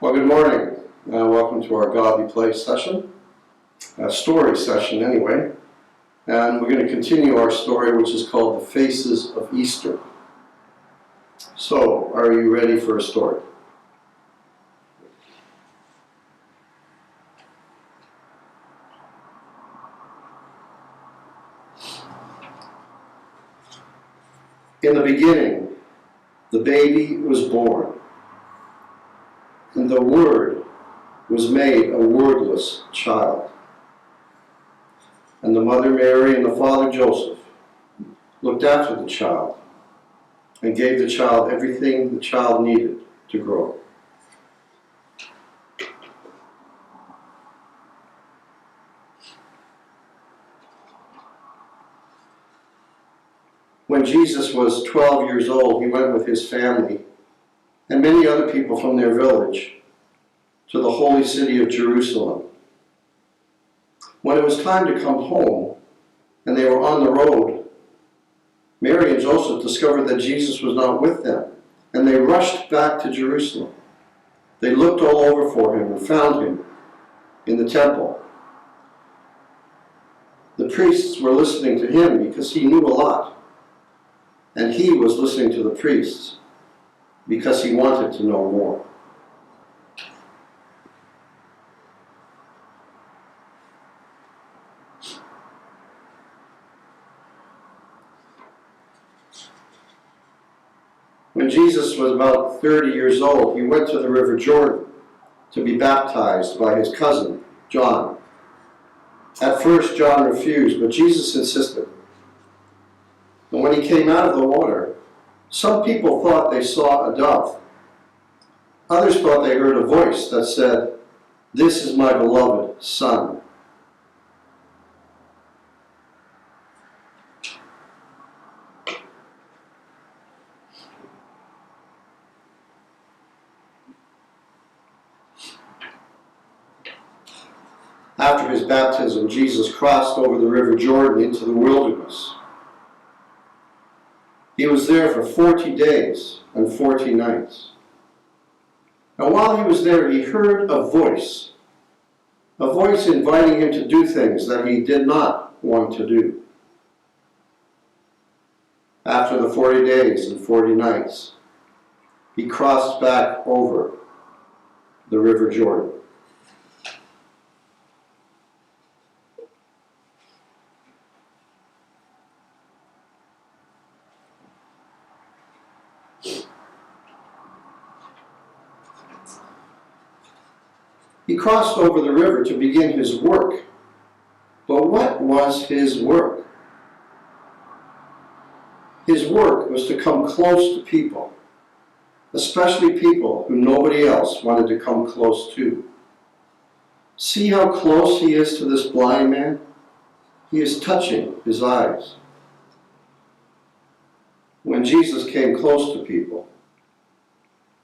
Well, good morning. Welcome to our Godly Place session, a story session anyway. And we're going to continue our story, which is called The Faces of Easter. So, are you ready for a story? In the beginning, the baby was born, and the Word was made a wordless child. And the mother Mary and the father Joseph looked after the child and gave the child everything the child needed to grow. When Jesus was 12 years old, he went with his family and many other people from their village to the holy city of Jerusalem. When it was time to come home and they were on the road, Mary and Joseph discovered that Jesus was not with them, and they rushed back to Jerusalem. They looked all over for him and found him in the temple. The priests were listening to him because he knew a lot, and he was listening to the priests because he wanted to know more. When Jesus was about 30 years old, he went to the river Jordan to be baptized by his cousin, John. At first, John refused, but Jesus insisted. And when he came out of the water, some people thought they saw a dove. Others thought they heard a voice that said, "This is my beloved Son." After his baptism, Jesus crossed over the river Jordan into the wilderness. He was there for 40 days and 40 nights. And while he was there, he heard a voice inviting him to do things that he did not want to do. After the 40 days and 40 nights, he crossed back over the river Jordan. He crossed over the river to begin his work. But what was his work? His work was to come close to people, especially people who nobody else wanted to come close to. See how close he is to this blind man? He is touching his eyes. When Jesus came close to people,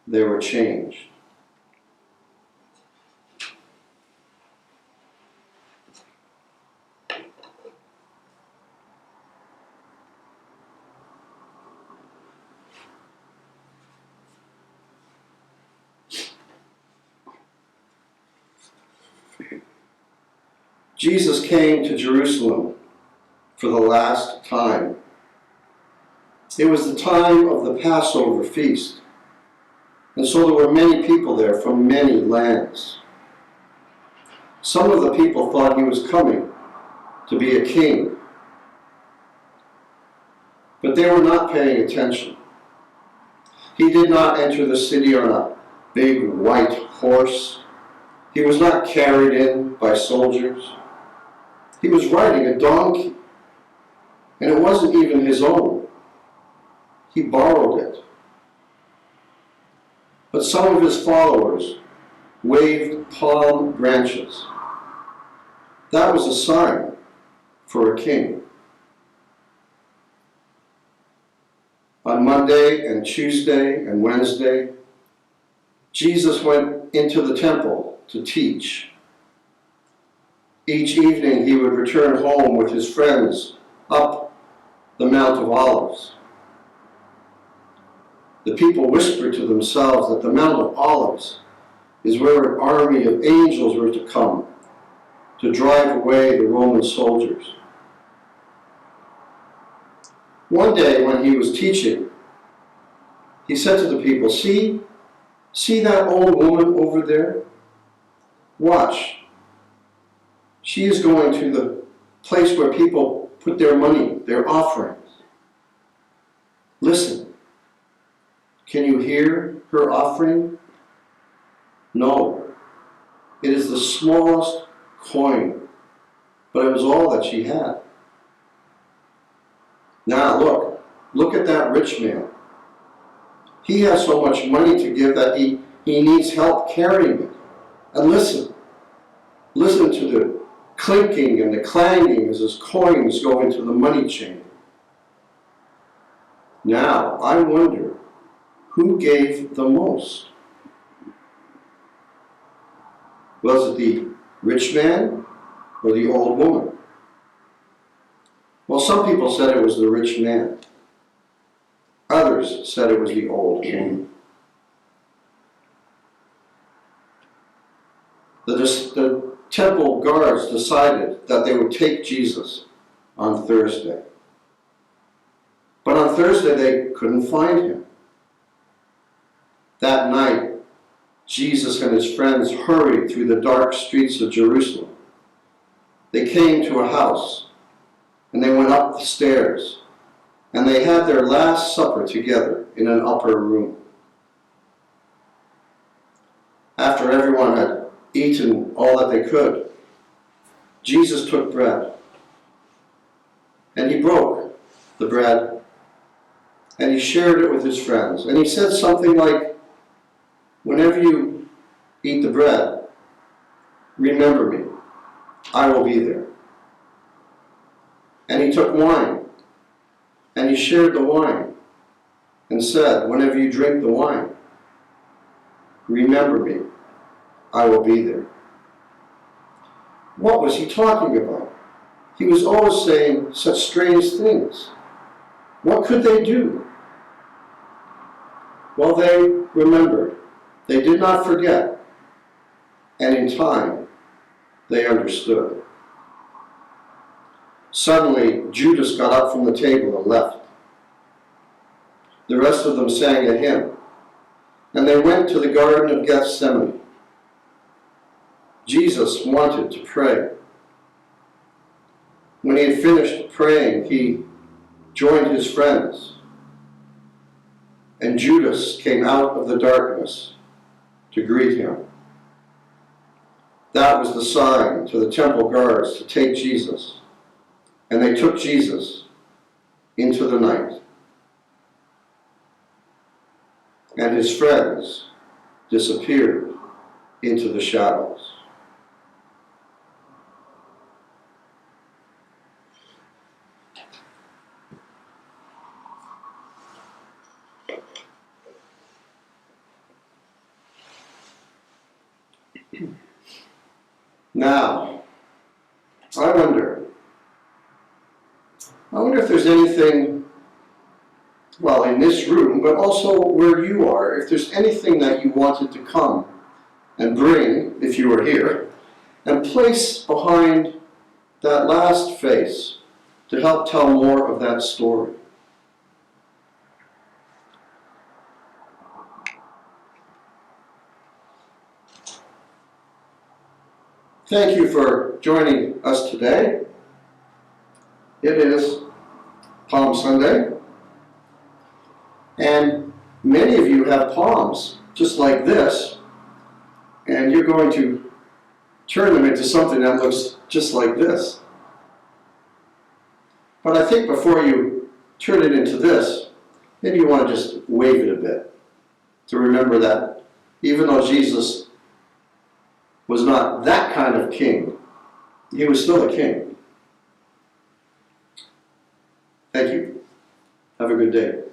they were changed. Jesus came to Jerusalem for the last time. It was the time of the Passover feast, and so there were many people there from many lands. Some of the people thought he was coming to be a king, but they were not paying attention. He did not enter the city on a big white horse. He was not carried in by soldiers. He was riding a donkey, and it wasn't even his own. He borrowed it. But some of his followers waved palm branches. That was a sign for a king. On Monday and Tuesday and Wednesday, Jesus went into the temple to teach. Each evening he would return home with his friends up the Mount of Olives. The people whispered to themselves that the Mount of Olives is where an army of angels were to come to drive away the Roman soldiers. One day when he was teaching, he said to the people, see that old woman over there? Watch. She is going to the place where people put their money, their offerings. Listen. Can you hear her offering? No. It is the smallest coin, but it was all that she had. Now look at that rich man. He has so much money to give that he needs help carrying it. And listen to the clinking and the clanging as his coins go into the money chain. Now, I wonder who gave the most? Was it the rich man or the old woman? Well, some people said it was the rich man. Others said it was the old woman. The temple guards decided that they would take Jesus on Thursday. But on Thursday they couldn't find him. That night, Jesus and his friends hurried through the dark streets of Jerusalem. They came to a house, and they went up the stairs, and they had their last supper together in an upper room. After everyone had eaten all that they could, Jesus took bread, and he broke the bread, and he shared it with his friends. And he said something like, whenever you eat the bread, remember me. I will be there. And he took wine, and he shared the wine, and said, whenever you drink the wine, remember me. I will be there. What was he talking about? He was always saying such strange things. What could they do? Well, they remembered. They did not forget. And in time, they understood. Suddenly, Judas got up from the table and left. The rest of them sang a hymn, and they went to the Garden of Gethsemane. Jesus wanted to pray. When he had finished praying, he joined his friends, and Judas came out of the darkness to greet him. That was the sign to the temple guards to take Jesus, and they took Jesus into the night. And his friends disappeared into the shadows. Now, I wonder if there's anything, well, in this room, but also where you are, if there's anything that you wanted to come and bring, if you were here, and place behind that last face to help tell more of that story. Thank you for joining us today. It is Palm Sunday, and many of you have palms just like this, and you're going to turn them into something that looks just like this. But I think before you turn it into this, maybe you want to just wave it a bit to remember that even though Jesus was not that kind of king, he was still a king. Thank you. Have a good day.